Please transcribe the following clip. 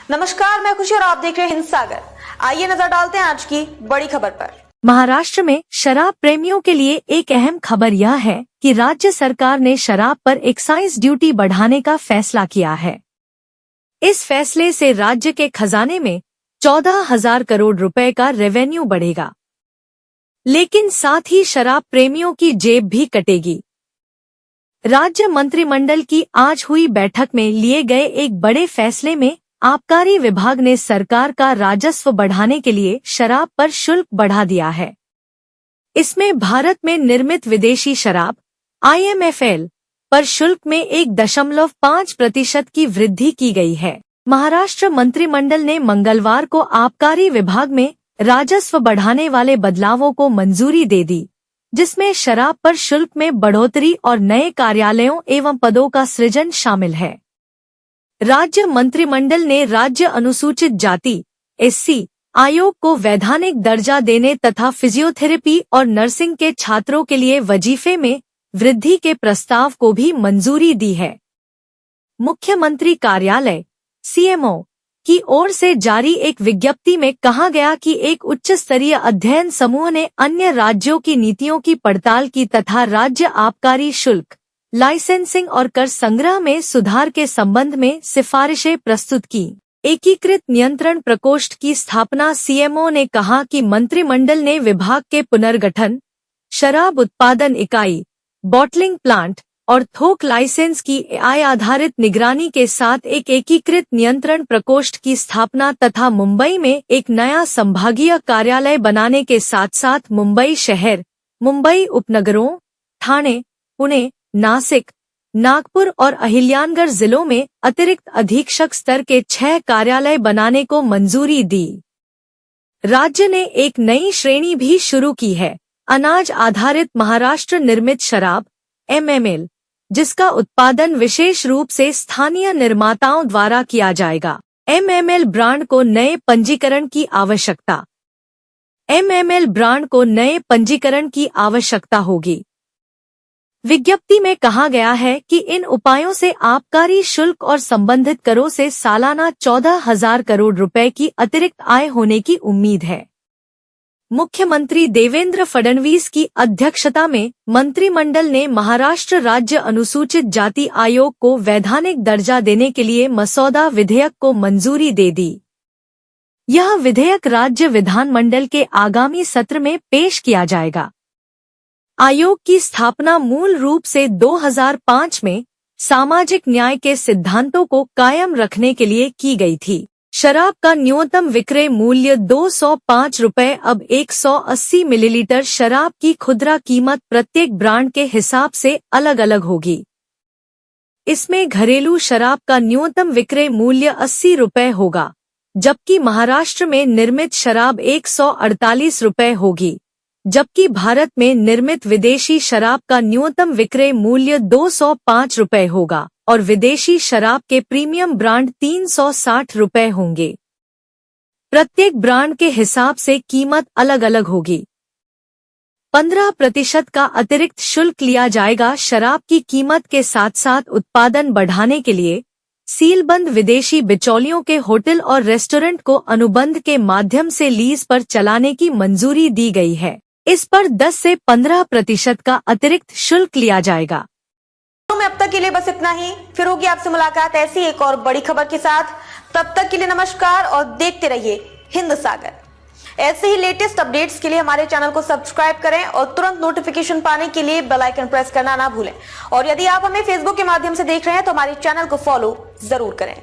नमस्कार, मैं खुशी और आप देख रहे हैं हिंद सागर। आइए नजर डालते हैं आज की बड़ी खबर पर। महाराष्ट्र में शराब प्रेमियों के लिए एक अहम खबर यह है कि राज्य सरकार ने शराब पर एक्साइज ड्यूटी बढ़ाने का फैसला किया है। इस फैसले से राज्य के खजाने में 14,000 करोड़ रुपए का रेवेन्यू बढ़ेगा, लेकिन साथ ही शराब प्रेमियों की जेब भी कटेगी। राज्य मंत्रिमंडल की आज हुई बैठक में लिए गए एक बड़े फैसले में आबकारी विभाग ने सरकार का राजस्व बढ़ाने के लिए शराब पर शुल्क बढ़ा दिया है। इसमें भारत में निर्मित विदेशी शराब IMFL पर शुल्क में 1.5% की वृद्धि की गई है। महाराष्ट्र मंत्रिमंडल ने मंगलवार को आबकारी विभाग में राजस्व बढ़ाने वाले बदलावों को मंजूरी दे दी, जिसमें शराब पर शुल्क में बढ़ोतरी और नए कार्यालयों एवं पदों का सृजन शामिल है। राज्य मंत्रिमंडल ने राज्य अनुसूचित जाति SC आयोग को वैधानिक दर्जा देने तथा फिजियोथेरेपी और नर्सिंग के छात्रों के लिए वजीफे में वृद्धि के प्रस्ताव को भी मंजूरी दी है। मुख्यमंत्री कार्यालय CMO की ओर से जारी एक विज्ञप्ति में कहा गया कि एक उच्च स्तरीय अध्ययन समूह ने अन्य राज्यों की नीतियों की पड़ताल की तथा राज्य आबकारी शुल्क, लाइसेंसिंग और कर संग्रह में सुधार के संबंध में सिफारिशें प्रस्तुत की। एकीकृत नियंत्रण प्रकोष्ठ की स्थापना CMO ने कहा कि मंत्रिमंडल ने विभाग के पुनर्गठन, शराब उत्पादन इकाई, बॉटलिंग प्लांट और थोक लाइसेंस की AI आधारित निगरानी के साथ एक एकीकृत नियंत्रण प्रकोष्ठ की स्थापना तथा मुंबई में एक नया संभागीय कार्यालय बनाने के साथ साथ मुंबई शहर, मुंबई उपनगरों, ठाणे, पुणे, नासिक, नागपुर और अहिल्यानगर जिलों में अतिरिक्त अधीक्षक स्तर के 6 कार्यालय बनाने को मंजूरी दी। राज्य ने एक नई श्रेणी भी शुरू की है, अनाज आधारित महाराष्ट्र निर्मित शराब MML, जिसका उत्पादन विशेष रूप से स्थानीय निर्माताओं द्वारा किया जाएगा। MML ब्रांड को नए पंजीकरण की आवश्यकता MML ब्रांड को नए पंजीकरण की आवश्यकता होगी। विज्ञप्ति में कहा गया है कि इन उपायों से आबकारी शुल्क और संबंधित करों से सालाना 14,000 करोड़ रुपए की अतिरिक्त आय होने की उम्मीद है। मुख्यमंत्री देवेंद्र फडणवीस की अध्यक्षता में मंत्रिमंडल ने महाराष्ट्र राज्य अनुसूचित जाति आयोग को वैधानिक दर्जा देने के लिए मसौदा विधेयक को मंजूरी दे दी। यह विधेयक राज्य विधानमंडल के आगामी सत्र में पेश किया जाएगा। आयोग की स्थापना मूल रूप से 2005 में सामाजिक न्याय के सिद्धांतों को कायम रखने के लिए की गई थी। शराब का न्यूनतम विक्रय मूल्य 205 रुपए अब 180 मिलीलीटर शराब की खुदरा कीमत प्रत्येक ब्रांड के हिसाब से अलग अलग होगी। इसमें घरेलू शराब का न्यूनतम विक्रय मूल्य 80 रुपए होगा, जबकि महाराष्ट्र में निर्मित शराब 148 रुपए होगी, जबकि भारत में निर्मित विदेशी शराब का न्यूनतम विक्रय मूल्य 205 रुपए होगा और विदेशी शराब के प्रीमियम ब्रांड 360 रुपए होंगे। प्रत्येक ब्रांड के हिसाब से कीमत अलग अलग होगी। 15% का अतिरिक्त शुल्क लिया जाएगा। शराब की कीमत के साथ साथ उत्पादन बढ़ाने के लिए सीलबंद विदेशी बिचौलियों के होटल और रेस्टोरेंट को अनुबंध के माध्यम से लीज पर चलाने की मंजूरी दी गई है। इस पर 10 से 15% का अतिरिक्त शुल्क लिया जाएगा। में अब तक के लिए बस इतना ही। फिर होगी आपसे मुलाकात ऐसी एक और बड़ी खबर के साथ। तब तक के लिए नमस्कार और देखते रहिए हिंद सागर। ऐसे ही लेटेस्ट अपडेट्स के लिए हमारे चैनल को सब्सक्राइब करें और तुरंत नोटिफिकेशन पाने के लिए बेल आइकन प्रेस करना ना भूलें। और यदि आप हमें फेसबुक के माध्यम से देख रहे हैं तो हमारे चैनल को फॉलो जरूर करें।